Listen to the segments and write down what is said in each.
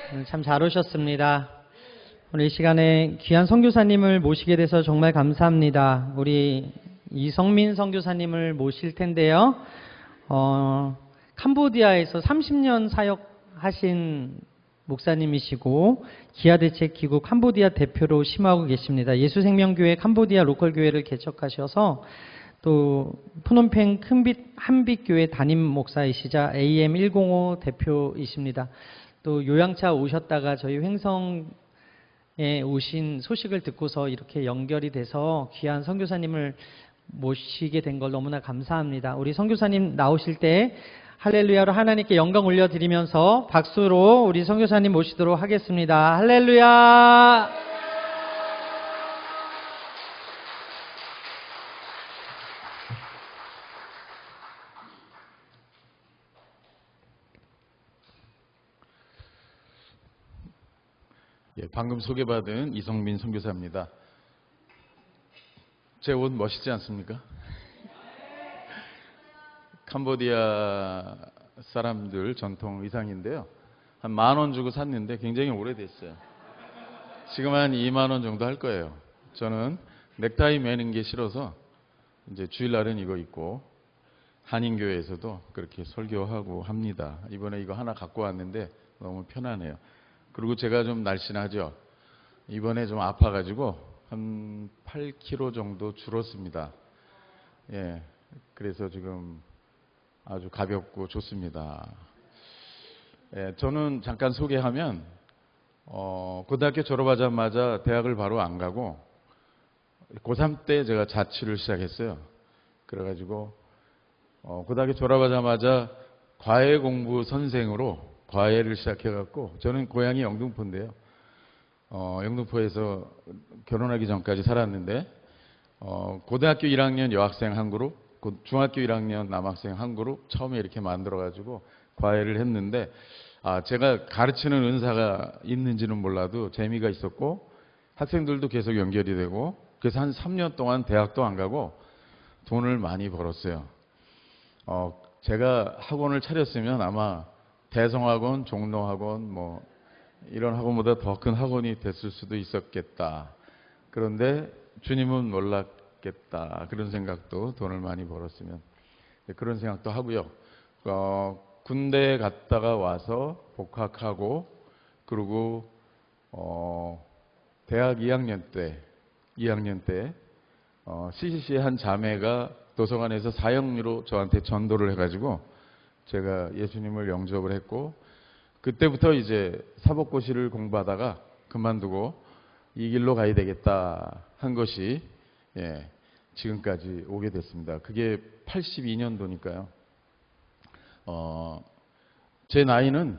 참 잘 오셨습니다. 오늘 이 시간에 귀한 선교사님을 모시게 돼서 정말 감사합니다. 우리 이성민 선교사님을 모실 텐데요. 캄보디아에서 30년 사역하신 목사님이시고 기아대책기구 캄보디아 대표로 심화하고 계십니다. 예수생명교회 캄보디아 로컬교회를 개척하셔서 또 푸놈펜 한빛교회 담임 목사이시자 AM105 대표이십니다. 또 요양차 오셨다가 저희 횡성에 오신 소식을 듣고서 이렇게 연결이 돼서 귀한 선교사님을 모시게 된 걸 너무나 감사합니다. 우리 선교사님 나오실 때 할렐루야로 하나님께 영광 올려드리면서 박수로 우리 선교사님 모시도록 하겠습니다. 할렐루야! 예, 방금 소개받은 이성민 선교사입니다. 제 옷 멋있지 않습니까? 캄보디아 사람들 전통 의상인데요. 한 10,000원 주고 샀는데 굉장히 오래됐어요. 지금 한 20,000원 정도 할 거예요. 저는 넥타이 매는 게 싫어서 이제 주일날은 이거 입고 한인교회에서도 그렇게 설교하고 합니다. 이번에 이거 하나 갖고 왔는데 너무 편하네요. 그리고 제가 좀 날씬하죠. 이번에 좀 아파가지고 한 8kg 정도 줄었습니다. 예, 그래서 지금 아주 가볍고 좋습니다. 예, 저는 잠깐 소개하면 고등학교 졸업하자마자 대학을 바로 안 가고 고3 때 제가 자취를 시작했어요. 그래가지고 고등학교 졸업하자마자 과외 공부 선생으로 과외를 시작해갖고 저는 고향이 영등포인데요. 영등포에서 결혼하기 전까지 살았는데 고등학교 1학년 여학생 한 그룹, 중학교 1학년 남학생 한 그룹 처음에 이렇게 만들어가지고 과외를 했는데 제가 가르치는 은사가 있는지는 몰라도 재미가 있었고 학생들도 계속 연결이 되고 그래서 한 3년 동안 대학도 안 가고 돈을 많이 벌었어요. 제가 학원을 차렸으면 아마 대성학원, 종로학원 뭐 이런 학원보다 더 큰 학원이 됐을 수도 있었겠다. 그런데 주님은 몰랐겠다. 그런 생각도 돈을 많이 벌었으면 그런 생각도 하고요. 군대 갔다가 와서 복학하고 그리고 대학 2학년 때 CCC의 한 자매가 도서관에서 사형리로 저한테 전도를 해가지고 제가 예수님을 영접을 했고 그때부터 이제 사법고시를 공부하다가 그만두고 이 길로 가야 되겠다 한 것이 지금까지 오게 됐습니다. 그게 82년도니까요. 제 나이는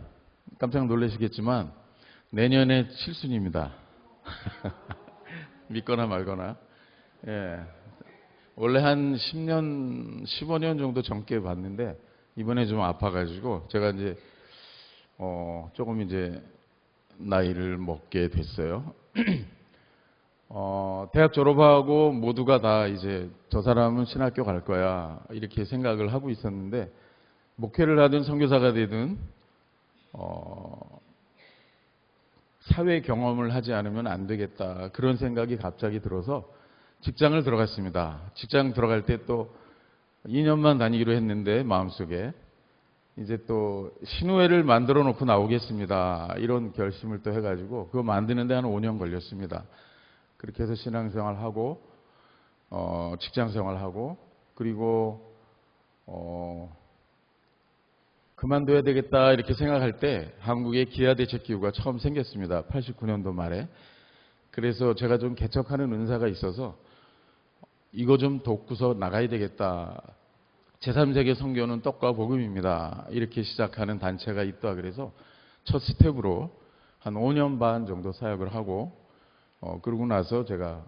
깜짝 놀라시겠지만 내년에 칠순입니다. 믿거나 말거나. 원래 한 10년, 15년 정도 젊게 봤는데 이번에 좀 아파가지고 제가 이제 조금 이제 나이를 먹게 됐어요. 대학 졸업하고 모두가 다 이제 저 사람은 신학교 갈 거야 이렇게 생각을 하고 있었는데 목회를 하든 선교사가 되든 사회 경험을 하지 않으면 안 되겠다 그런 생각이 갑자기 들어서 직장을 들어갔습니다. 직장 들어갈 때 또 2년만 다니기로 했는데 마음속에 이제 또 신우회를 만들어 놓고 나오겠습니다. 이런 결심을 또 해가지고 그거 만드는데 한 5년 걸렸습니다. 그렇게 해서 신앙생활하고 직장생활하고 그리고 그만둬야 되겠다 이렇게 생각할 때 한국에 기아대책기구가 처음 생겼습니다. 89년도 말에. 그래서 제가 좀 개척하는 은사가 있어서 이거 좀 돕고서 나가야 되겠다. 제3세계 선교는 떡과 복음입니다. 이렇게 시작하는 단체가 있다. 그래서 첫 스텝으로 한 5년 반 정도 사역을 하고 그러고 나서 제가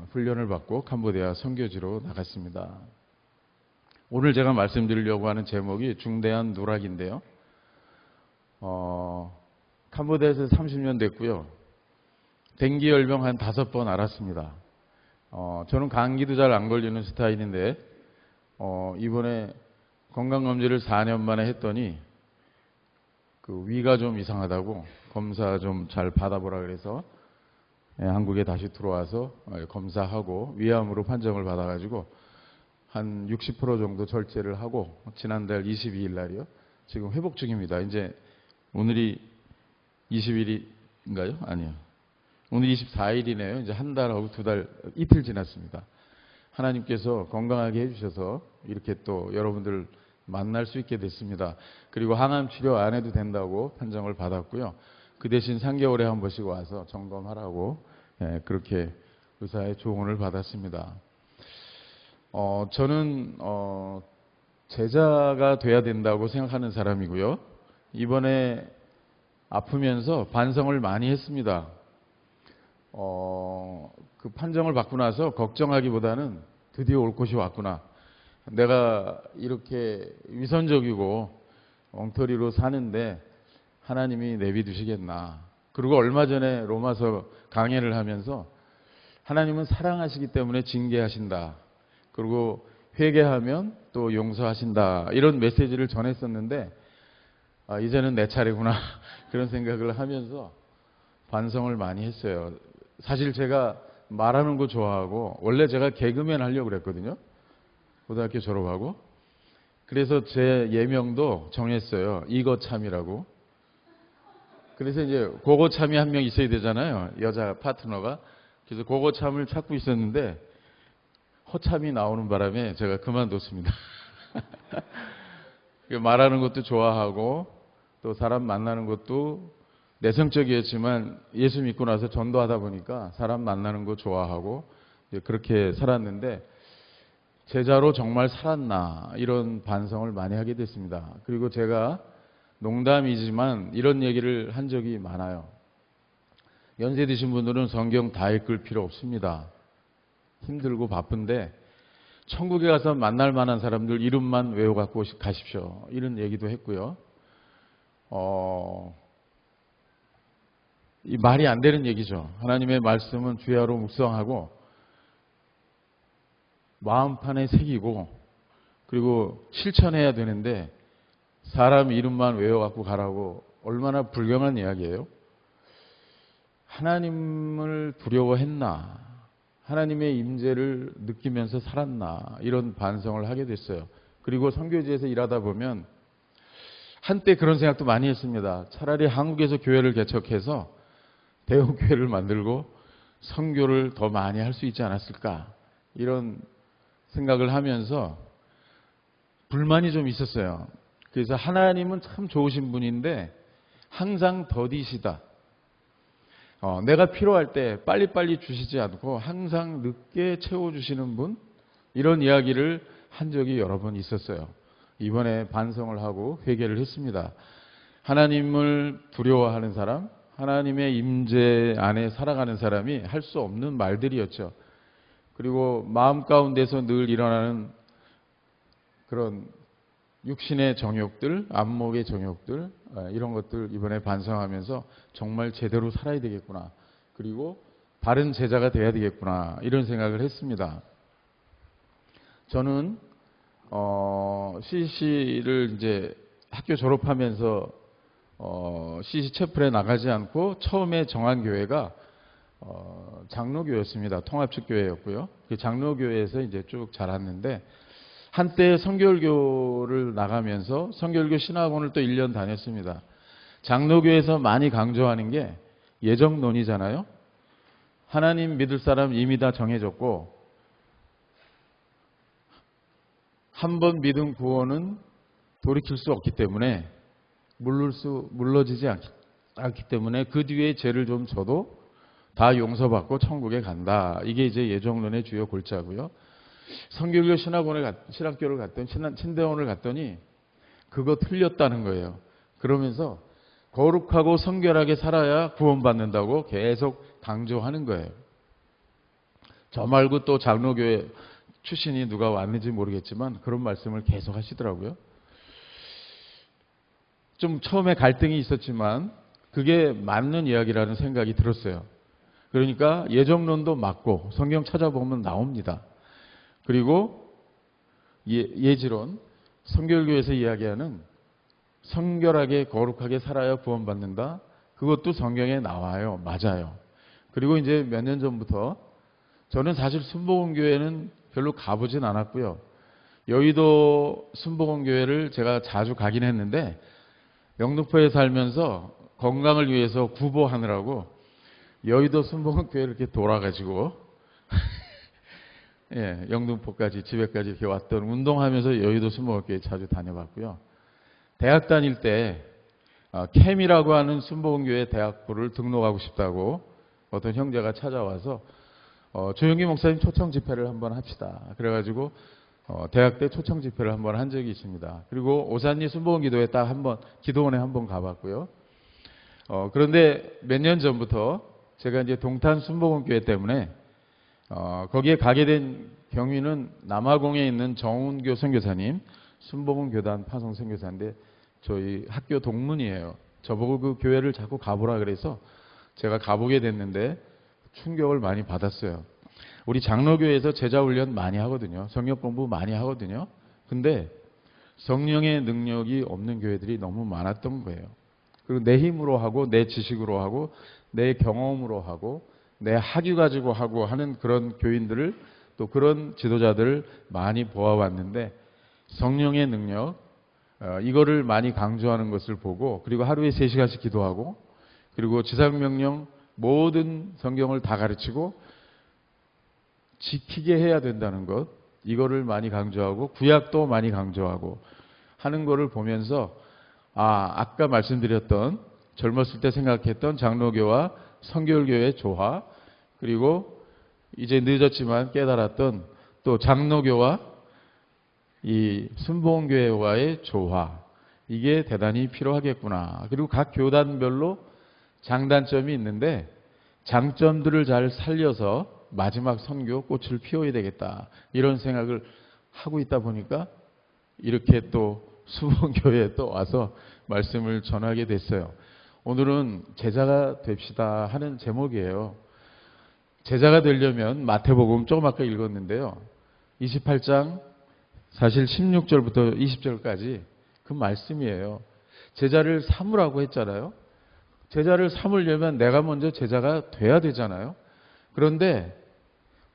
훈련을 받고 캄보디아 선교지로 나갔습니다. 오늘 제가 말씀드리려고 하는 제목이 중대한 누락인데요. 캄보디아에서 30년 됐고요. 댕기열병 한 5번 앓았습니다. 저는 감기도 잘 안 걸리는 스타일인데 이번에 건강검진을 4년 만에 했더니 그 위가 좀 이상하다고 검사 좀 잘 받아보라 그래서 한국에 다시 들어와서 검사하고 위암으로 판정을 받아가지고 한 60% 정도 절제를 하고 지난달 22일 날이요. 지금 회복 중입니다. 이제 오늘이 20일인가요? 아니요. 오늘 24일이네요. 이제 한 달하고 이틀 지났습니다. 하나님께서 건강하게 해주셔서 이렇게 또 여러분들 만날 수 있게 됐습니다. 그리고 항암 치료 안 해도 된다고 판정을 받았고요. 그 대신 3개월에 한 번씩 와서 점검하라고 그렇게 의사의 조언을 받았습니다. 저는 제자가 돼야 된다고 생각하는 사람이고요. 이번에 아프면서 반성을 많이 했습니다. 그 판정을 받고 나서 걱정하기보다는 드디어 올 곳이 왔구나. 내가 이렇게 위선적이고 엉터리로 사는데 하나님이 내비두시겠나. 그리고 얼마 전에 로마서 강해를 하면서 하나님은 사랑하시기 때문에 징계하신다. 그리고 회개하면 또 용서하신다. 이런 메시지를 전했었는데 이제는 내 차례구나. 그런 생각을 하면서 반성을 많이 했어요. 사실 제가 말하는 거 좋아하고 원래 제가 개그맨 하려고 그랬거든요. 고등학교 졸업하고. 그래서 제 예명도 정했어요. 이거참이라고. 그래서 이제 고거참이 한 명 있어야 되잖아요. 여자 파트너가. 그래서 고거참을 찾고 있었는데 허참이 나오는 바람에 제가 그만뒀습니다. 말하는 것도 좋아하고 또 사람 만나는 것도 내성적이었지만 예수 믿고 나서 전도하다 보니까 사람 만나는 거 좋아하고 그렇게 살았는데 제자로 정말 살았나 이런 반성을 많이 하게 됐습니다. 그리고 제가 농담이지만 이런 얘기를 한 적이 많아요. 연세 드신 분들은 성경 다 읽을 필요 없습니다. 힘들고 바쁜데 천국에 가서 만날 만한 사람들 이름만 외워갖고 가십시오. 이런 얘기도 했고요. 이 말이 안 되는 얘기죠. 하나님의 말씀은 주야로 묵상하고 마음판에 새기고 그리고 실천해야 되는데 사람 이름만 외워갖고 가라고 얼마나 불경한 이야기예요. 하나님을 두려워했나? 하나님의 임재를 느끼면서 살았나? 이런 반성을 하게 됐어요. 그리고 선교지에서 일하다 보면 한때 그런 생각도 많이 했습니다. 차라리 한국에서 교회를 개척해서 대형 교회를 만들고 선교를 더 많이 할 수 있지 않았을까? 이런 생각을 하면서 불만이 좀 있었어요. 그래서 하나님은 참 좋으신 분인데 항상 더디시다. 내가 필요할 때 빨리빨리 주시지 않고 항상 늦게 채워주시는 분? 이런 이야기를 한 적이 여러 번 있었어요. 이번에 반성을 하고 회개를 했습니다. 하나님을 두려워하는 사람, 하나님의 임재 안에 살아가는 사람이 할 수 없는 말들이었죠. 그리고 마음 가운데서 늘 일어나는 그런 육신의 정욕들, 안목의 정욕들 이런 것들 이번에 반성하면서 정말 제대로 살아야 되겠구나. 그리고 바른 제자가 돼야 되겠구나. 이런 생각을 했습니다. 저는 CC를 이제 학교 졸업하면서 CC 채플에 나가지 않고 처음에 정한 교회가 장로교였습니다. 통합측 교회였고요. 그 장로교회에서 이제 쭉 자랐는데 한때 성결교를 나가면서 성결교 신학원을 또 1년 다녔습니다. 장로교에서 많이 강조하는 게 예정론이잖아요. 하나님 믿을 사람 이미 다 정해졌고 한 번 믿은 구원은 돌이킬 수 없기 때문에 물러지지 않기 때문에 그 뒤에 죄를 좀 져도 다 용서받고 천국에 간다. 이게 이제 예정론의 주요 골자고요. 성결교 신학교를 갔더니 신대원을 갔더니 그거 틀렸다는 거예요. 그러면서 거룩하고 성결하게 살아야 구원받는다고 계속 강조하는 거예요. 저 말고 또 장로교회 출신이 누가 왔는지 모르겠지만 그런 말씀을 계속 하시더라고요. 좀 처음에 갈등이 있었지만 그게 맞는 이야기라는 생각이 들었어요. 그러니까 예정론도 맞고 성경 찾아보면 나옵니다. 그리고 예지론, 성결교에서 이야기하는 성결하게 거룩하게 살아야 구원받는다. 그것도 성경에 나와요. 맞아요. 그리고 이제 몇 년 전부터 저는 사실 순복음교회는 별로 가보진 않았고요. 여의도 순복음교회를 제가 자주 가긴 했는데 영등포에 살면서 건강을 위해서 구보하느라고 여의도 순복음교회를 이렇게 돌아가지고 예, 영등포까지 집에까지 이렇게 왔던 운동하면서 여의도 순복음교회 자주 다녀봤고요. 대학 다닐 때 캠이라고 하는 순복음교회 대학부를 등록하고 싶다고 어떤 형제가 찾아와서 조영기 목사님 초청 집회를 한번 합시다. 그래가지고 대학 때 초청 집회를 한번 한 적이 있습니다. 그리고 오산리 순복음기도에 딱 한번 기도원에 한번 가봤고요. 그런데 몇 년 전부터 제가 이제 동탄 순복음교회 때문에 거기에 가게 된 경위는 남아공에 있는 정운교 선교사님 순복음교단 파송 선교사인데 저희 학교 동문이에요. 저보고 그 교회를 자꾸 가보라 그래서 제가 가보게 됐는데 충격을 많이 받았어요. 우리 장로교회에서 제자훈련 많이 하거든요. 성역 공부 많이 하거든요. 근데 성령의 능력이 없는 교회들이 너무 많았던 거예요. 그리고 내 힘으로 하고 내 지식으로 하고 내 경험으로 하고 내 학위 가지고 하고 하는 그런 교인들을 또 그런 지도자들을 많이 보아왔는데 성령의 능력 이거를 많이 강조하는 것을 보고 그리고 하루에 3시간씩 기도하고 그리고 지상명령 모든 성경을 다 가르치고 지키게 해야 된다는 것 이거를 많이 강조하고 구약도 많이 강조하고 하는 거를 보면서 아까 말씀드렸던 젊었을 때 생각했던 장로교와 성결교의 조화 그리고 이제 늦었지만 깨달았던 또 장로교와 이 순복음교회와의 조화 이게 대단히 필요하겠구나. 그리고 각 교단별로 장단점이 있는데 장점들을 잘 살려서 마지막 선교 꽃을 피워야 되겠다. 이런 생각을 하고 있다 보니까 이렇게 또 순복음교회에 또 와서 말씀을 전하게 됐어요. 오늘은 제자가 됩시다 하는 제목이에요. 제자가 되려면 마태복음 조금 아까 읽었는데요. 28장 사실 16절부터 20절까지 그 말씀이에요. 제자를 삼으라고 했잖아요. 제자를 삼으려면 내가 먼저 제자가 돼야 되잖아요. 그런데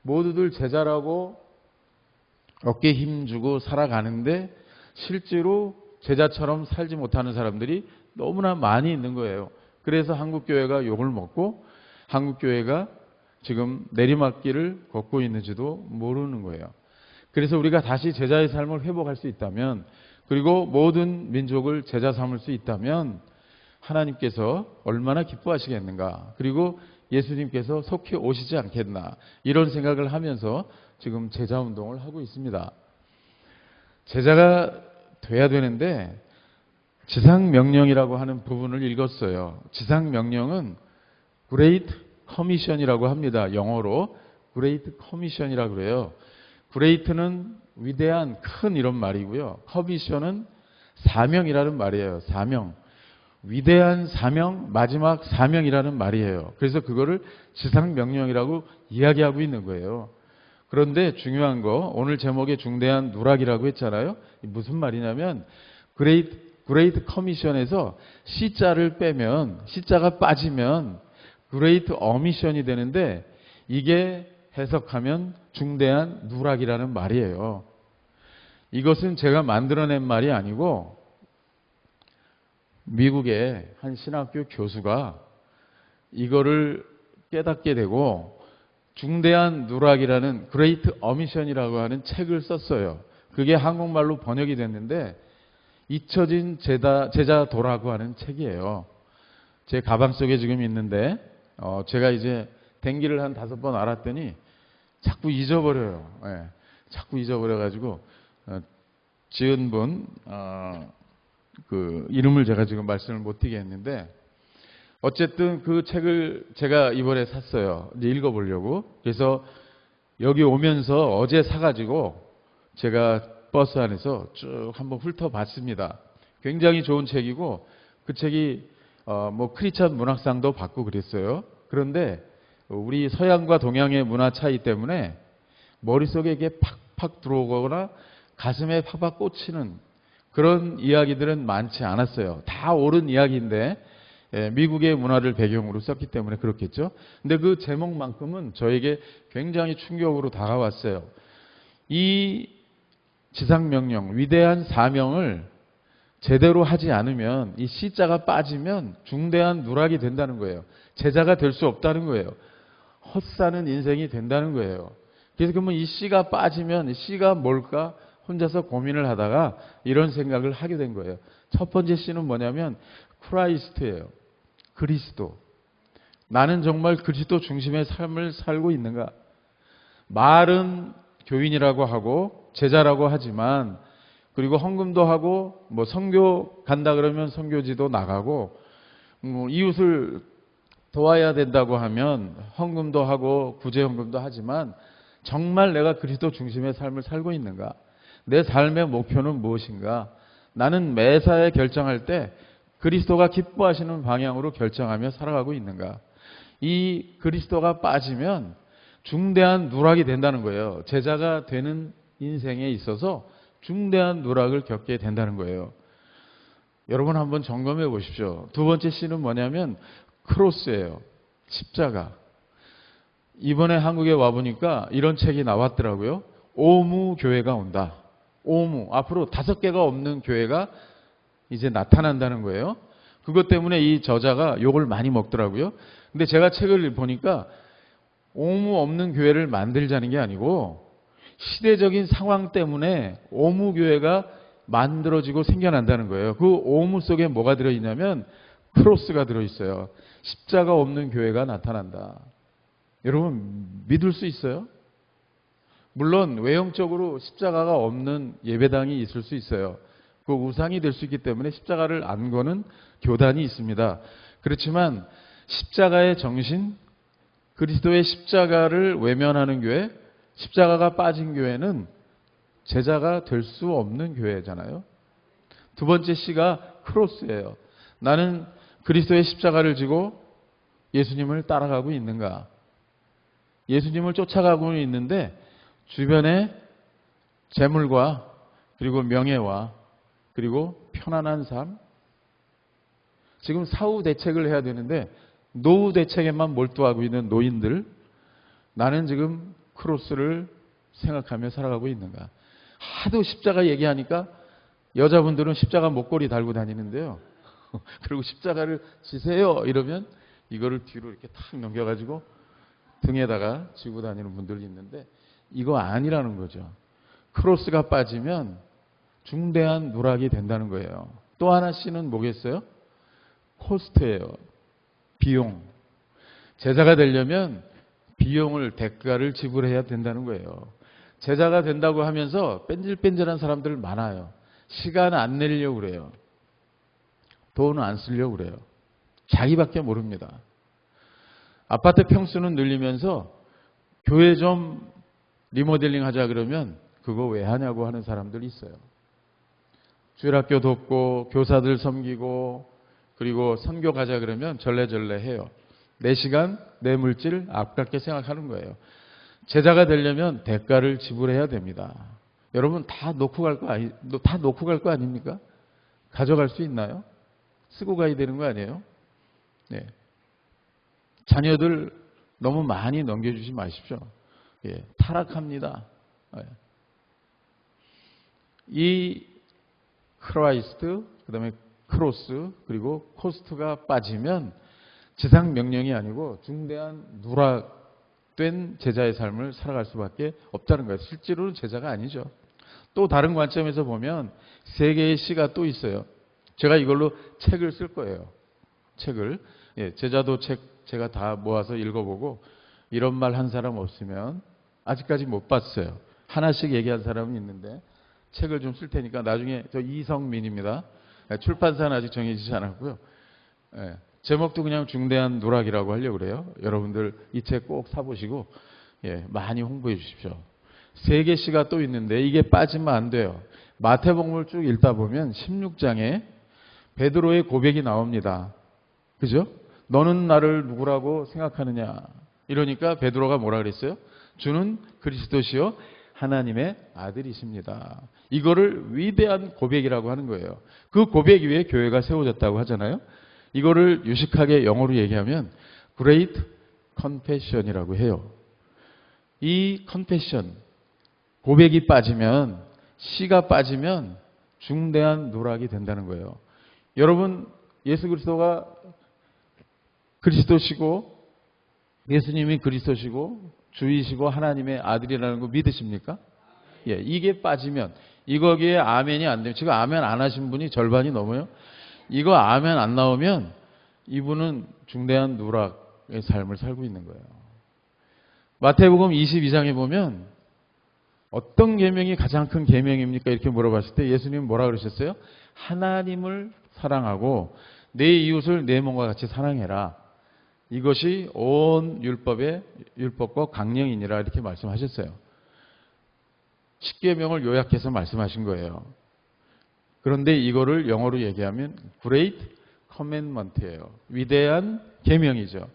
모두들 제자라고 어깨에 힘주고 살아가는데 실제로 제자처럼 살지 못하는 사람들이 너무나 많이 있는 거예요. 그래서 한국교회가 욕을 먹고 한국교회가 지금 내리막길을 걷고 있는지도 모르는 거예요. 그래서 우리가 다시 제자의 삶을 회복할 수 있다면 그리고 모든 민족을 제자 삼을 수 있다면 하나님께서 얼마나 기뻐하시겠는가. 그리고 예수님께서 속히 오시지 않겠나. 이런 생각을 하면서 지금 제자 운동을 하고 있습니다. 제자가 돼야 되는데 지상명령이라고 하는 부분을 읽었어요. 지상명령은 Great Commission이라고 합니다. 영어로 Great Commission이라고 그래요. Great는 위대한 큰 이런 말이고요. Commission은 사명이라는 말이에요. 사명. 위대한 사명, 마지막 사명이라는 말이에요. 그래서 그거를 지상명령이라고 이야기하고 있는 거예요. 그런데 중요한 거 오늘 제목에 중대한 누락이라고 했잖아요. 무슨 말이냐면 Great Commission에서 C자를 빼면 C자가 빠지면 Great Omission이 되는데 이게 해석하면 중대한 누락이라는 말이에요. 이것은 제가 만들어낸 말이 아니고 미국의 한 신학교 교수가 이거를 깨닫게 되고 중대한 누락이라는 Great Omission이라고 하는 책을 썼어요. 그게 한국말로 번역이 됐는데 잊혀진 제자도라고 하는 책이에요. 제 가방 속에 지금 있는데 제가 이제 댕기를 한 5번 알았더니 자꾸 잊어버려요. 예, 자꾸 잊어버려가지고 지은 분 그 이름을 제가 지금 말씀을 못 드리겠는데 어쨌든 그 책을 제가 이번에 샀어요. 이제 읽어보려고. 그래서 여기 오면서 어제 사가지고 제가 버스 안에서 쭉 한번 훑어봤습니다. 굉장히 좋은 책이고 그 책이 뭐 크리스찬 문학상도 받고 그랬어요. 그런데 우리 서양과 동양의 문화 차이 때문에 머릿속에 이게 팍팍 들어오거나 가슴에 팍팍 꽂히는 그런 이야기들은 많지 않았어요. 다 옳은 이야기인데 미국의 문화를 배경으로 썼기 때문에 그렇겠죠. 근데 그 제목만큼은 저에게 굉장히 충격으로 다가왔어요. 이 지상명령, 위대한 사명을 제대로 하지 않으면 이 C자가 빠지면 중대한 누락이 된다는 거예요. 제자가 될 수 없다는 거예요. 헛사는 인생이 된다는 거예요. 그래서 그러면 이 C가 빠지면 C가 뭘까 혼자서 고민을 하다가 이런 생각을 하게 된 거예요. 첫 번째 C는 뭐냐면 크라이스트예요. 그리스도. 나는 정말 그리스도 중심의 삶을 살고 있는가? 말은 교인이라고 하고 제자라고 하지만 그리고 헌금도 하고 뭐 선교 간다 그러면 선교지도 나가고 이웃을 도와야 된다고 하면 헌금도 하고 구제헌금도 하지만 정말 내가 그리스도 중심의 삶을 살고 있는가? 내 삶의 목표는 무엇인가? 나는 매사에 결정할 때 그리스도가 기뻐하시는 방향으로 결정하며 살아가고 있는가? 이 그리스도가 빠지면 중대한 누락이 된다는 거예요. 제자가 되는 인생에 있어서 중대한 누락을 겪게 된다는 거예요. 여러분 한번 점검해 보십시오. 두 번째 C는 뭐냐면 크로스예요. 십자가. 이번에 한국에 와보니까 이런 책이 나왔더라고요. 오무 교회가 온다. 오무. 앞으로 5개가 없는 교회가 이제 나타난다는 거예요. 그것 때문에 이 저자가 욕을 많이 먹더라고요. 근데 제가 책을 보니까 오무 없는 교회를 만들자는 게 아니고 시대적인 상황 때문에 오무 교회가 만들어지고 생겨난다는 거예요. 그 오무 속에 뭐가 들어있냐면 크로스가 들어있어요. 십자가 없는 교회가 나타난다. 여러분 믿을 수 있어요? 물론 외형적으로 십자가가 없는 예배당이 있을 수 있어요. 그 우상이 될 수 있기 때문에 십자가를 안 거는 교단이 있습니다. 그렇지만 십자가의 정신, 그리스도의 십자가를 외면하는 교회, 십자가가 빠진 교회는 제자가 될 수 없는 교회잖아요. 두 번째 C가 크로스예요. 나는 그리스도의 십자가를 지고 예수님을 따라가고 있는가? 예수님을 쫓아가고 있는데 주변에 재물과 그리고 명예와 그리고 편안한 삶. 지금 사후 대책을 해야 되는데 노후 대책에만 몰두하고 있는 노인들. 나는 지금 크로스를 생각하며 살아가고 있는가. 하도 십자가 얘기하니까 여자분들은 십자가 목걸이 달고 다니는데요. 그리고 십자가를 지세요 이러면 이거를 뒤로 이렇게 탁 넘겨가지고 등에다가 지고 다니는 분들이 있는데 이거 아니라는 거죠. 크로스가 빠지면 중대한 누락이 된다는 거예요. 또 하나 C는 뭐겠어요? 코스트예요. 비용. 제자가 되려면 비용을, 대가를 지불해야 된다는 거예요. 제자가 된다고 하면서 뺀질뺀질한 사람들 많아요. 시간 안 내려고 그래요. 돈은 안 쓰려고 그래요. 자기밖에 모릅니다. 아파트 평수는 늘리면서 교회 좀 리모델링 하자 그러면 그거 왜 하냐고 하는 사람들이 있어요. 주일학교 돕고 교사들 섬기고 그리고 선교 가자 그러면 절레절레 해요. 내 시간, 내 물질 아깝게 생각하는 거예요. 제자가 되려면 대가를 지불해야 됩니다. 여러분 다 놓고 갈 거 아닙니까? 가져갈 수 있나요? 쓰고 가야 되는 거 아니에요? 네. 자녀들 너무 많이 넘겨주지 마십시오. 예, 타락합니다. 예. 이 크라이스트, 그 다음에 크로스, 그리고 코스트가 빠지면 지상 명령이 아니고 중대한 누락된 제자의 삶을 살아갈 수밖에 없다는 거예요. 실제로는 제자가 아니죠. 또 다른 관점에서 보면 세 개의 C가 또 있어요. 제가 이걸로 책을 쓸 거예요. 책을. 예, 제자도 책 제가 다 모아서 읽어보고 이런 말 한 사람 없으면 아직까지 못 봤어요. 하나씩 얘기한 사람은 있는데 책을 좀 쓸 테니까 나중에 저 이성민입니다. 출판사는 아직 정해지지 않았고요. 예, 제목도 그냥 중대한 누락이라고 하려고 그래요. 여러분들 이 책 꼭 사보시고 예, 많이 홍보해 주십시오. 세 개씩가 또 있는데 이게 빠지면 안 돼요. 마태복음을 쭉 읽다 보면 16장에 베드로의 고백이 나옵니다. 그죠? 너는 나를 누구라고 생각하느냐? 이러니까 베드로가 뭐라 그랬어요? 주는 그리스도시요 하나님의 아들이십니다. 이거를 위대한 고백이라고 하는 거예요. 그 고백 위에 교회가 세워졌다고 하잖아요. 이거를 유식하게 영어로 얘기하면 Great Confession이라고 해요. 이 confession, 고백이 빠지면, 시가 빠지면 중대한 누락이 된다는 거예요. 여러분, 예수 그리스도가 그리스도시고 예수님이 그리스도시고 주이시고 하나님의 아들이라는 거 믿으십니까? 예, 이게 빠지면, 이거기에 아멘이 안 되면, 지금 아멘 안 하신 분이 절반이 넘어요. 이거 아멘 안 나오면 이분은 중대한 누락의 삶을 살고 있는 거예요. 마태복음 22장에 보면 어떤 계명이 가장 큰 계명입니까? 이렇게 물어봤을 때 예수님은 뭐라 그러셨어요? 하나님을 사랑하고 내 이웃을 내 몸과 같이 사랑해라. 이것이 온 율법과 강령이니라 이렇게 말씀하셨어요. 10계명을 요약해서 말씀하신 거예요. 그런데 이거를 영어로 얘기하면 Great Commandment예요. 위대한 계명이죠.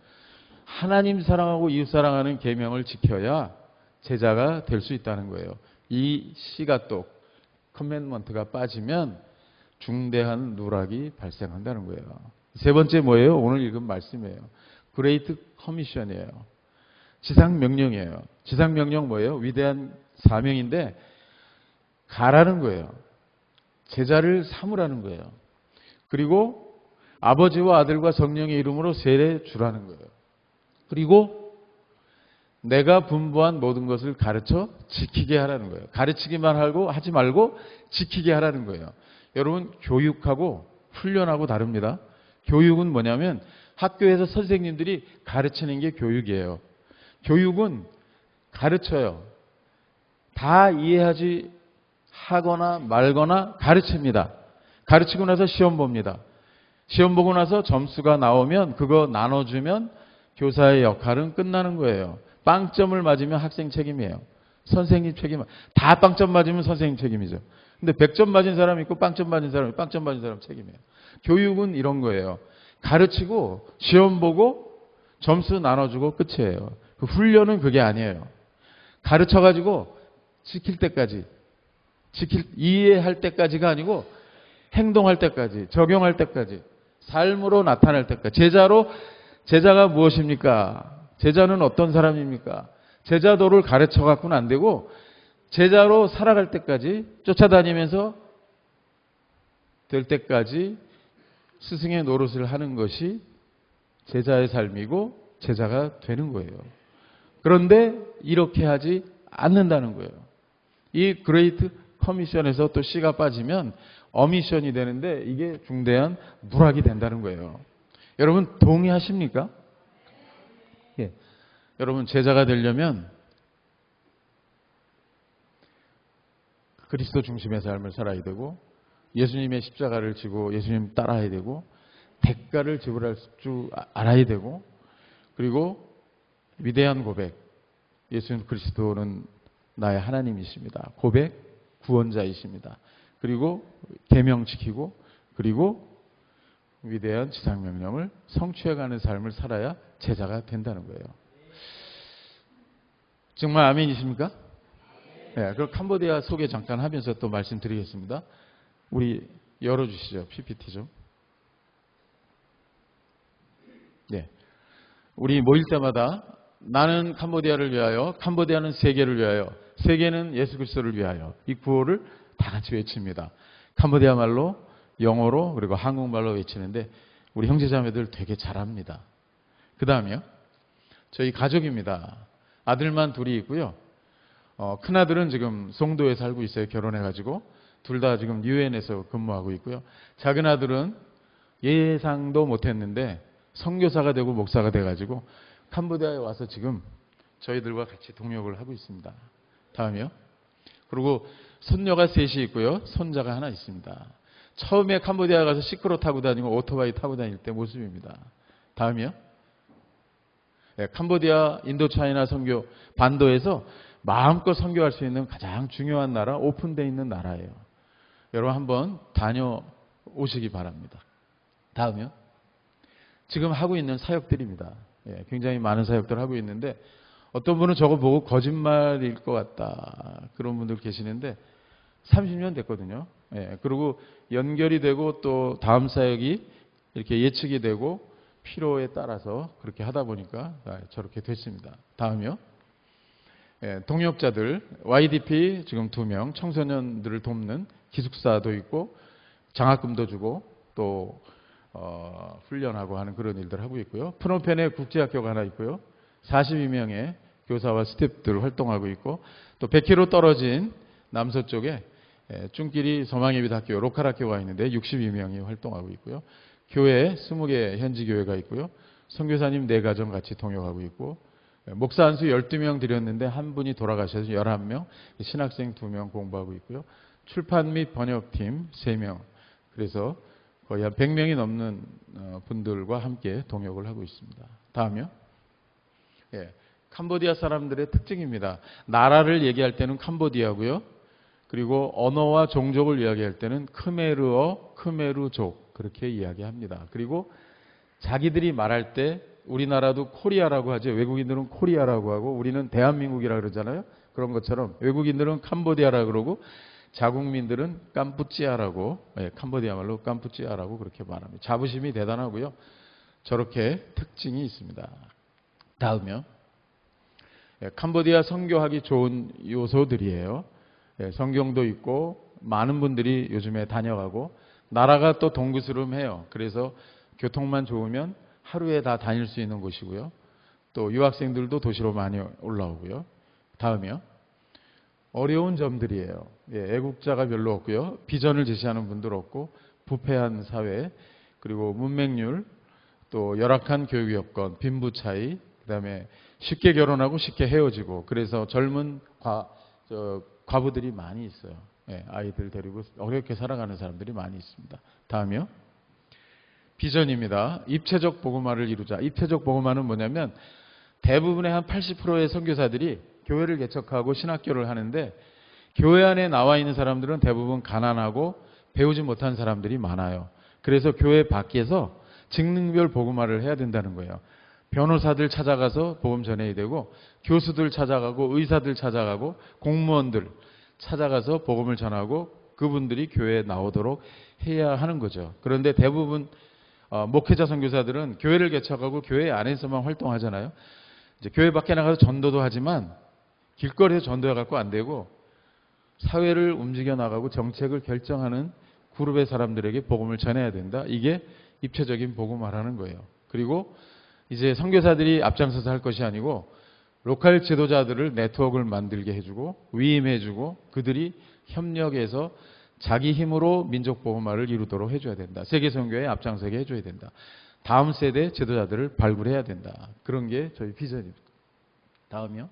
하나님 사랑하고 이웃 사랑하는 계명을 지켜야 제자가 될 수 있다는 거예요. 이 시가 또 커맨먼트가 빠지면 중대한 누락이 발생한다는 거예요. 세 번째 뭐예요? 오늘 읽은 말씀이에요. 그레이트 커미션이에요. 지상명령이에요. 지상명령 뭐예요? 위대한 사명인데 가라는 거예요. 제자를 삼으라는 거예요. 그리고 아버지와 아들과 성령의 이름으로 세례 주라는 거예요. 그리고 내가 분부한 모든 것을 가르쳐 지키게 하라는 거예요. 가르치기만 하고 하지 말고 지키게 하라는 거예요. 여러분, 교육하고 훈련하고 다릅니다. 교육은 뭐냐면 학교에서 선생님들이 가르치는 게 교육이에요. 교육은 가르쳐요. 다 이해하지 하거나 말거나 가르칩니다. 가르치고 나서 시험 봅니다. 시험 보고 나서 점수가 나오면 그거 나눠주면 교사의 역할은 끝나는 거예요. 빵점을 맞으면 학생 책임이에요. 선생님 책임. 다 빵점 맞으면 선생님 책임이죠. 근데 100점 맞은 사람이 있고 빵점 맞은 사람이 빵점 맞은 사람 책임이에요. 교육은 이런 거예요. 가르치고 시험 보고 점수 나눠주고 끝이에요. 그 훈련은 그게 아니에요. 가르쳐가지고 지킬 때까지, 이해할 때까지가 아니고 행동할 때까지, 적용할 때까지, 삶으로 나타날 때까지. 제자가 무엇입니까? 제자는 어떤 사람입니까? 제자도를 가르쳐 갖고는 안 되고 제자로 살아갈 때까지, 쫓아다니면서 될 때까지 스승의 노릇을 하는 것이 제자의 삶이고 제자가 되는 거예요. 그런데 이렇게 하지 않는다는 거예요. 이 그레이트 커미션에서 또 C가 빠지면 어미션이 되는데 이게 중대한 누락이 된다는 거예요. 여러분 동의하십니까? 예. 여러분 제자가 되려면 그리스도 중심의 삶을 살아야 되고 예수님의 십자가를 지고 예수님 따라야 되고 대가를 지불할 줄 알아야 되고 그리고 위대한 고백 예수 그리스도는 나의 하나님이십니다. 고백 구원자이십니다. 그리고 계명 지키고 그리고 위대한 지상명령을 성취해가는 삶을 살아야 제자가 된다는 거예요. 정말 아멘이십니까? 네, 그럼 캄보디아 소개 잠깐 하면서 또 말씀드리겠습니다. 우리 열어주시죠. PPT 좀. 네, 우리 모일 때마다 나는 캄보디아를 위하여, 캄보디아는 세계를 위하여, 세계는 예수 그리스도를 위하여 이 구호를 다 같이 외칩니다. 캄보디아 말로, 영어로 그리고 한국말로 외치는데 우리 형제자매들 되게 잘합니다. 그 다음에요. 저희 가족입니다. 아들만 둘이 있고요. 큰아들은 지금 송도에 살고 있어요. 결혼해가지고. 둘 다 지금 유엔에서 근무하고 있고요. 작은 아들은 예상도 못했는데 선교사가 되고 목사가 돼가지고 캄보디아에 와서 지금 저희들과 같이 동역을 하고 있습니다. 다음이요. 그리고 손녀가 셋이 있고요. 손자가 하나 있습니다. 처음에 캄보디아 가서 시크로 타고 다니고 오토바이 타고 다닐 때 모습입니다. 다음이요. 네, 캄보디아 인도차이나 선교 반도에서 마음껏 선교할 수 있는 가장 중요한 나라, 오픈되어 있는 나라예요. 여러분 한번 다녀오시기 바랍니다. 다음이요. 지금 하고 있는 사역들입니다. 예, 굉장히 많은 사역들을 하고 있는데 어떤 분은 저거 보고 거짓말일 것 같다. 그런 분들 계시는데 30년 됐거든요. 예, 그리고 연결이 되고 또 다음 사역이 이렇게 예측이 되고 필요에 따라서 그렇게 하다 보니까 저렇게 됐습니다. 다음이요. 예, 동역자들 YDP 지금 2명 청소년들을 돕는 기숙사도 있고 장학금도 주고 또 훈련하고 하는 그런 일들 하고 있고요. 프놈펜에 국제학교가 하나 있고요. 42명의 교사와 스태프들 활동하고 있고 또 100km 떨어진 남서쪽에 쭝끼리 서망예비학교 로컬학교가 있는데 62명이 활동하고 있고요. 교회 20개 현지 교회가 있고요. 선교사님 4가정 같이 동역하고 있고 목사 한 수 12명 드렸는데 한 분이 돌아가셔서 11명, 신학생 2명 공부하고 있고요. 출판 및 번역팀 3명. 그래서 거의 한 100명이 넘는 분들과 함께 동역을 하고 있습니다. 다음이요. 예, 캄보디아 사람들의 특징입니다. 나라를 얘기할 때는 캄보디아고요. 그리고 언어와 종족을 이야기할 때는 크메르어, 크메르족 그렇게 이야기합니다. 그리고 자기들이 말할 때 우리나라도 코리아라고 하죠. 외국인들은 코리아라고 하고 우리는 대한민국이라고 그러잖아요. 그런 것처럼 외국인들은 캄보디아라고 그러고 자국민들은 캄푸찌아라고, 캄보디아 말로 캄푸찌아라고 그렇게 말합니다. 자부심이 대단하고요. 저렇게 특징이 있습니다. 다음이요. 캄보디아 선교하기 좋은 요소들이에요. 성경도 있고 많은 분들이 요즘에 다녀가고 나라가 또 동그스름해요. 그래서 교통만 좋으면 하루에 다 다닐 수 있는 곳이고요. 또 유학생들도 도시로 많이 올라오고요. 다음이요. 어려운 점들이에요. 애국자가 별로 없고요. 비전을 제시하는 분들 없고 부패한 사회 그리고 문맹률 또 열악한 교육 여건 빈부 차이 그다음에 쉽게 결혼하고 쉽게 헤어지고 그래서 젊은 과부들이 많이 있어요. 아이들 데리고 어렵게 살아가는 사람들이 많이 있습니다. 다음이요. 비전입니다. 입체적 복음화를 이루자. 입체적 복음화는 뭐냐면 대부분의 한 80%의 선교사들이 교회를 개척하고 신학교를 하는데 교회 안에 나와 있는 사람들은 대부분 가난하고 배우지 못한 사람들이 많아요. 그래서 교회 밖에서 직능별 복음화를 해야 된다는 거예요. 변호사들 찾아가서 복음 전해야 되고 교수들 찾아가고 의사들 찾아가고 공무원들 찾아가서 복음을 전하고 그분들이 교회에 나오도록 해야 하는 거죠. 그런데 대부분 목회자 선교사들은 교회를 개척하고 교회 안에서만 활동하잖아요. 이제 교회 밖에 나가서 전도도 하지만 길거리에서 전도해 갖고 안 되고 사회를 움직여 나가고 정책을 결정하는 그룹의 사람들에게 복음을 전해야 된다. 이게 입체적인 복음화라는 거예요. 그리고 이제 선교사들이 앞장서서 할 것이 아니고 로컬 지도자들을 네트워크를 만들게 해주고 위임해주고 그들이 협력해서 자기 힘으로 민족 복음화를 이루도록 해줘야 된다. 세계 선교에 앞장서게 해줘야 된다. 다음 세대 지도자들을 발굴해야 된다. 그런 게 저희 비전입니다. 다음이요.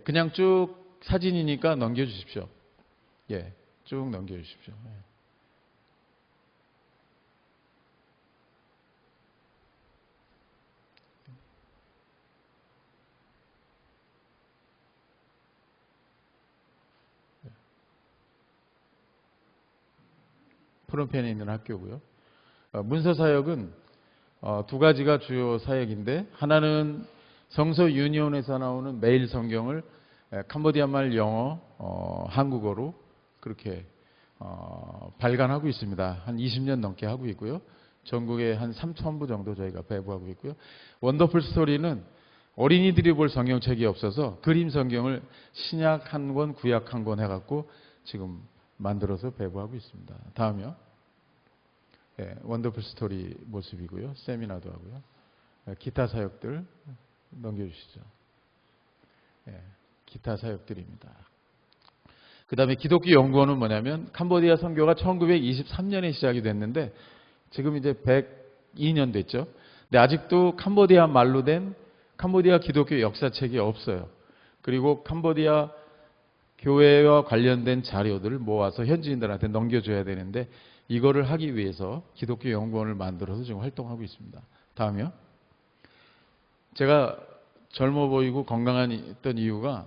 그냥 쭉 사진이니까 넘겨주십시오. 쭉 넘겨주십시오. 프롬펜에 있는 학교고요. 문서 사역은 2가지가 주요 사역인데 하나는 성서 유니온에서 나오는 매일 성경을 캄보디아 말 영어, 한국어로 그렇게 발간하고 있습니다. 한 20년 넘게 하고 있고요. 전국에 한 3,000부 정도 저희가 배부하고 있고요. 원더풀 스토리는 어린이들이 볼 성경책이 없어서 그림 성경을 신약 한 권, 구약 한 권 해갖고 지금 만들어서 배부하고 있습니다. 다음이요. 원더풀 스토리 모습이고요. 세미나도 하고요. 기타 사역들 넘겨주시죠. 기타 사역들입니다. 그 다음에 기독교 연구원은 뭐냐면 캄보디아 선교가 1923년에 시작이 됐는데 지금 이제 102년 됐죠. 근데 아직도 캄보디아 말로 된 캄보디아 기독교 역사책이 없어요. 그리고 캄보디아 교회와 관련된 자료들을 모아서 현지인들한테 넘겨줘야 되는데 이거를 하기 위해서 기독교 연구원을 만들어서 지금 활동하고 있습니다. 다음이요. 제가 젊어 보이고 건강했던 이유가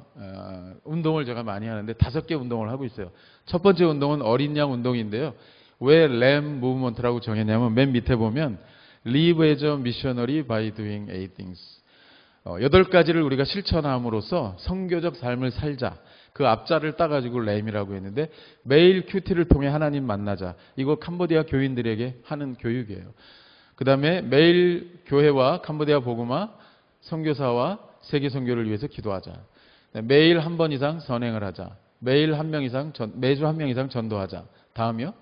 운동을 제가 많이 하는데 5개 운동을 하고 있어요. 첫 번째 운동은 어린 양 운동인데요. 왜 램 무브먼트라고 정했냐면 맨 밑에 보면 Live as a missionary by doing 8 things. 8가지를 우리가 실천함으로써 선교적 삶을 살자. 그 앞자를 따가지고 램이라고 했는데 매일 큐티를 통해 하나님 만나자. 이거 캄보디아 교인들에게 하는 교육이에요. 그 다음에 매일 교회와 캄보디아 복음화 선교사와 세계 선교를 위해서 기도하자. 매일 한 번 이상 선행을 하자. 매주 한 명 이상 전도하자. 다음이요.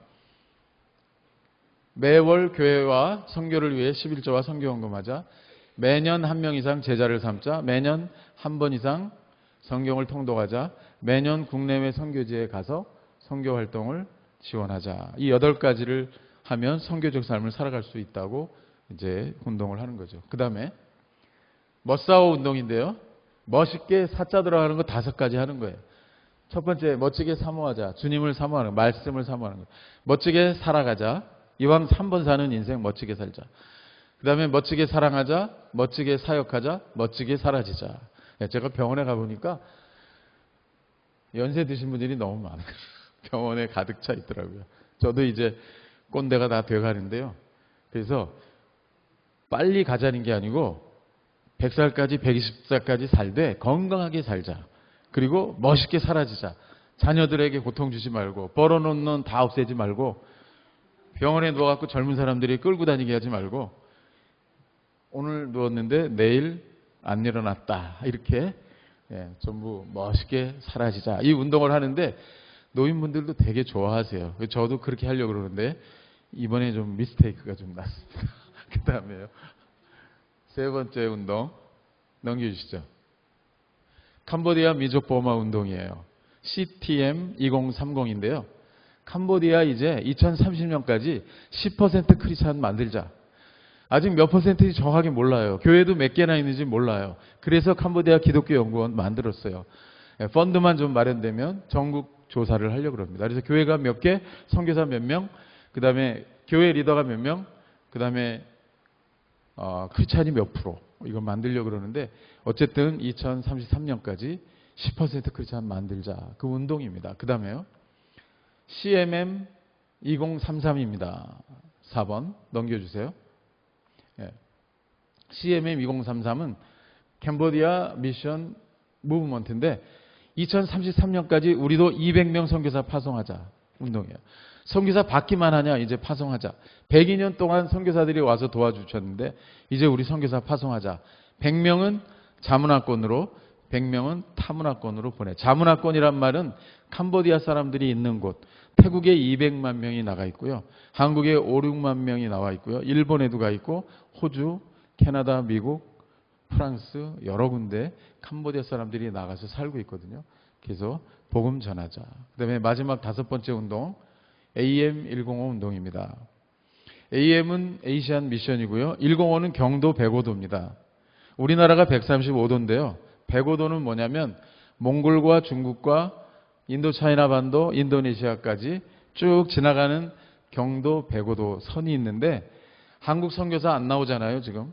매월 교회와 선교를 위해 11조와 선교헌금하자. 매년 한 명 이상 제자를 삼자. 매년 한 번 이상 성경을 통독하자. 매년 국내외 선교지에 가서 선교 활동을 지원하자. 이 8가지를 하면 선교적 삶을 살아갈 수 있다고 이제 운동을 하는 거죠. 그 다음에 멋사오 운동인데요. 멋있게 사자 들어가는 거 5가지 하는 거예요. 첫 번째, 멋지게 사모하자. 주님을 사모하는 거, 말씀을 사모하는 거. 멋지게 살아가자. 이왕 3번 사는 인생 멋지게 살자. 그 다음에 멋지게 사랑하자. 멋지게 사역하자. 멋지게 사라지자. 제가 병원에 가보니까 연세 드신 분들이 너무 많아요. 병원에 가득 차 있더라고요. 저도 이제 꼰대가 다 돼가는데요. 그래서 빨리 가자는 게 아니고 100살까지 120살까지 살되 건강하게 살자. 그리고 멋있게 사라지자. 자녀들에게 고통 주지 말고 벌어놓은 돈 다 없애지 말고 병원에 누워갖고 젊은 사람들이 끌고 다니게 하지 말고 오늘 누웠는데 내일 안 일어났다. 이렇게 전부 멋있게 사라지자. 이 운동을 하는데 노인분들도 되게 좋아하세요. 저도 그렇게 하려고 그러는데 이번에 좀 미스테이크가 좀 났습니다. 그 다음에요. 3번째 운동 넘겨주시죠. 캄보디아 민족 보호마 운동이에요. CTM 2030인데요. 캄보디아 이제 2030년까지 10% 크리스찬 만들자. 아직 몇 퍼센트인지 정확하게 몰라요. 교회도 몇 개나 있는지 몰라요. 그래서 캄보디아 기독교 연구원 만들었어요. 펀드만 좀 마련되면 전국 조사를 하려고 합니다. 그래서 교회가 몇 개, 선교사 몇 명, 그 다음에 교회 리더가 몇 명, 그 다음에 크리스찬이 몇 프로 이거 만들려고 그러는데 어쨌든 2033년까지 10% 크리스찬 만들자. 그 운동입니다. 그 다음에요. CMM 2033입니다. 4번 넘겨주세요. CMM 2033은 캄보디아 미션 무브먼트인데 2033년까지 우리도 200명 선교사 파송하자 운동이에요. 선교사 받기만 하냐 이제 파송하자. 102년 동안 선교사들이 와서 도와주셨는데 이제 우리 선교사 파송하자. 100명은 자문화권으로 100명은 타문화권으로 보내. 자문화권이란 말은 캄보디아 사람들이 있는 곳. 태국에 200만 명이 나가 있고요. 한국에 5, 6만 명이 나와 있고요. 일본에도 가 있고 호주, 캐나다, 미국, 프랑스 여러 군데 캄보디아 사람들이 나가서 살고 있거든요. 그래서 복음 전하자. 그다음에 마지막 5번째 운동 AM105 운동입니다. AM은 에이시안 미션이고요. 105는 경도 105도입니다. 우리나라가 135도인데요. 105도는 뭐냐면 몽골과 중국과 인도차이나 반도, 인도네시아까지 쭉 지나가는 경도 105도 선이 있는데 한국 선교사 안 나오잖아요, 지금.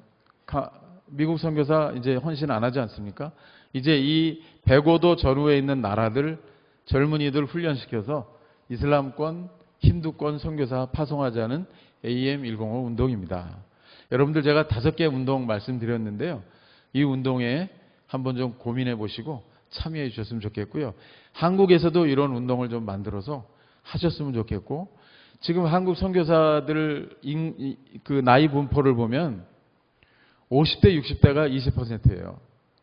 미국 선교사 이제 헌신 안 하지 않습니까? 이제 이 105도 전후에 있는 나라들 젊은이들 훈련시켜서 이슬람권, 힌두권 선교사 파송하자는 AM105 운동입니다. 여러분들 제가 5개 운동 말씀드렸는데요. 이 운동에 한번 좀 고민해 보시고 참여해 주셨으면 좋겠고요. 한국에서도 이런 운동을 좀 만들어서 하셨으면 좋겠고 지금 한국 선교사들 그 나이 분포를 보면 50대, 60대가 20%예요.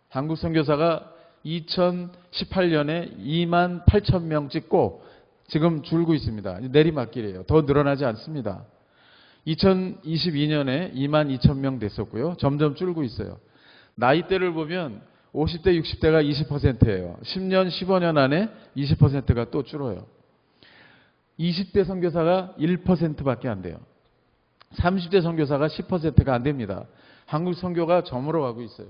한국 선교사가 2018년에 2만 8천 명 찍고 지금 줄고 있습니다. 내리막길이에요. 더 늘어나지 않습니다. 2022년에 2만 2천 명 됐었고요. 점점 줄고 있어요. 나이대를 보면 50대, 60대가 20%예요. 10년, 15년 안에 20%가 또 줄어요. 20대 선교사가 1%밖에 안 돼요. 30대 선교사가 10%가 안 됩니다. 한국 선교가 저물어가고 있어요.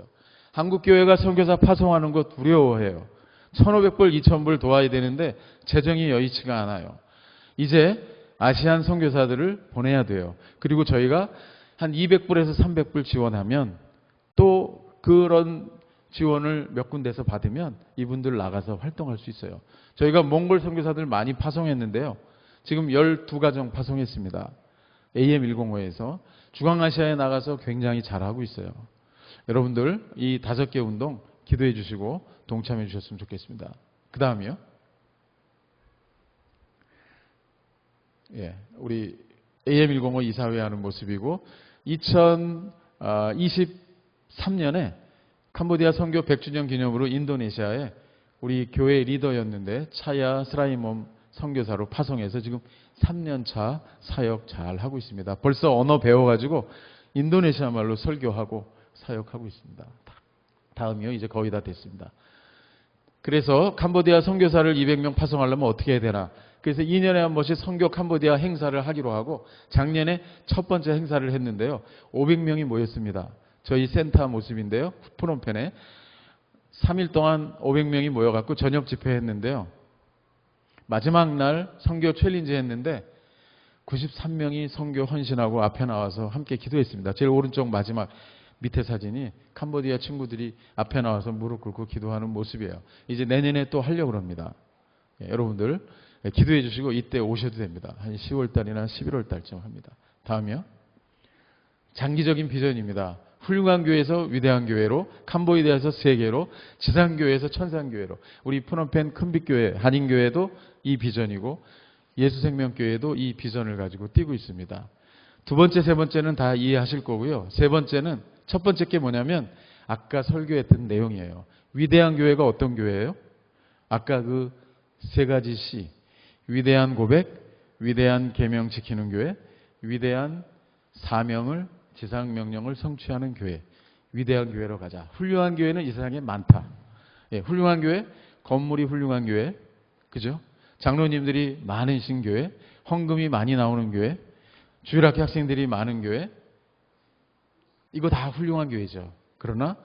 한국 교회가 선교사 파송하는 거 두려워해요. 1,500불, 2,000불 도와야 되는데 재정이 여의치가 않아요. 이제 아시안 선교사들을 보내야 돼요. 그리고 저희가 한 200불에서 300불 지원하면 또 그런 지원을 몇 군데서 받으면 이분들 나가서 활동할 수 있어요. 저희가 몽골 선교사들 많이 파송했는데요. 지금 12가정 파송했습니다. AM105에서 중앙아시아에 나가서 굉장히 잘하고 있어요. 여러분들 이 5개 운동 기도해 주시고 동참해 주셨으면 좋겠습니다. 그 다음이요. 예, 우리 AM105 이사회 하는 모습이고 2023년에 캄보디아 선교 100주년 기념으로 인도네시아에 우리 교회 리더였는데 차야 스라이몸 선교사로 파송해서 지금 3년차 사역 잘 하고 있습니다. 벌써 언어 배워가지고 인도네시아 말로 설교하고 사역하고 있습니다. 다음이요. 이제 거의 다 됐습니다. 그래서 캄보디아 선교사를 200명 파송하려면 어떻게 해야 되나. 그래서 2년에 한 번씩 선교 캄보디아 행사를 하기로 하고 작년에 첫 번째 행사를 했는데요. 500명이 모였습니다. 저희 센터 모습인데요. 프놈펜에 3일 동안 500명이 모여갖고 저녁 집회했는데요. 마지막 날 선교 챌린지 했는데 93명이 선교 헌신하고 앞에 나와서 함께 기도했습니다. 제일 오른쪽 마지막 밑에 사진이 캄보디아 친구들이 앞에 나와서 무릎 꿇고 기도하는 모습이에요. 이제 내년에 또 하려고 합니다. 예, 여러분들 기도해 주시고 이때 오셔도 됩니다. 한 10월 달이나 11월 달쯤 합니다. 다음이요. 장기적인 비전입니다. 훌륭한 교회에서 위대한 교회로, 캄보디아에서 세계로, 지상교회에서 천상교회로. 우리 프놈펜 큰빛교회, 한인교회도 이 비전이고 예수생명교회도 이 비전을 가지고 뛰고 있습니다. 두 번째, 세 번째는 다 이해하실 거고요. 세 번째는 첫 번째 게 뭐냐면 아까 설교했던 내용이에요. 위대한 교회가 어떤 교회예요? 아까 그 세 가지 C. 위대한 고백, 위대한 계명 지키는 교회, 위대한 사명을 지상 명령을 성취하는 교회. 위대한 교회로 가자. 훌륭한 교회는 이 세상에 많다. 예, 훌륭한 교회, 건물이 훌륭한 교회, 그죠? 장로님들이 많으신 교회, 헌금이 많이 나오는 교회, 주일학교 학생들이 많은 교회, 이거 다 훌륭한 교회죠. 그러나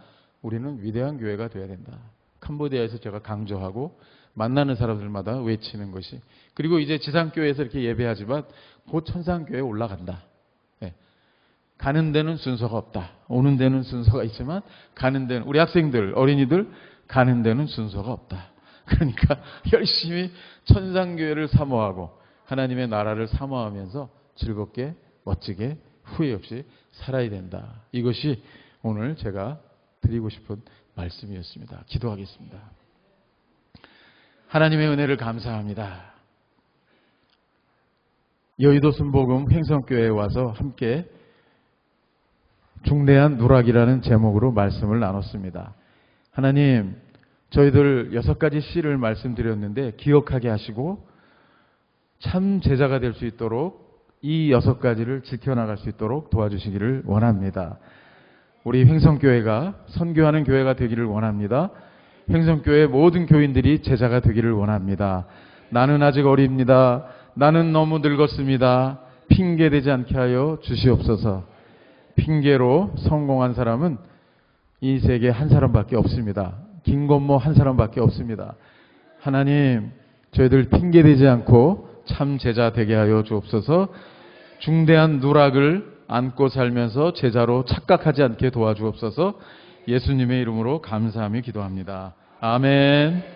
우리는 위대한 교회가 돼야 된다. 캄보디아에서 제가 강조하고 만나는 사람들마다 외치는 것이. 그리고 이제 지상교회에서 이렇게 예배하지만 곧 천상교회에 올라간다. 예. 가는 데는 순서가 없다. 오는 데는 순서가 있지만 가는 데는, 우리 학생들, 어린이들 가는 데는 순서가 없다. 그러니까 열심히 천상교회를 사모하고 하나님의 나라를 사모하면서 즐겁게 멋지게 후회 없이 살아야 된다. 이것이 오늘 제가 드리고 싶은 말씀이었습니다. 기도하겠습니다. 하나님의 은혜를 감사합니다. 여의도 순복음 횡성교회에 와서 함께 중대한 누락이라는 제목으로 말씀을 나눴습니다. 하나님, 저희들 6가지 C를 말씀드렸는데 기억하게 하시고 참 제자가 될 수 있도록 이 6가지를 지켜나갈 수 있도록 도와주시기를 원합니다. 우리 횡성교회가 선교하는 교회가 되기를 원합니다. 횡성교회 모든 교인들이 제자가 되기를 원합니다. 나는 아직 어립니다. 나는 너무 늙었습니다. 핑계대지 않게 하여 주시옵소서. 핑계로 성공한 사람은 이 세계에 한 사람밖에 없습니다. 김건모 한 사람밖에 없습니다. 하나님, 저희들 핑계대지 않고 참 제자 되게 하여 주옵소서. 중대한 누락을 안고 살면서 제자로 착각하지 않게 도와주옵소서. 예수님의 이름으로 감사하며 기도합니다. 아멘.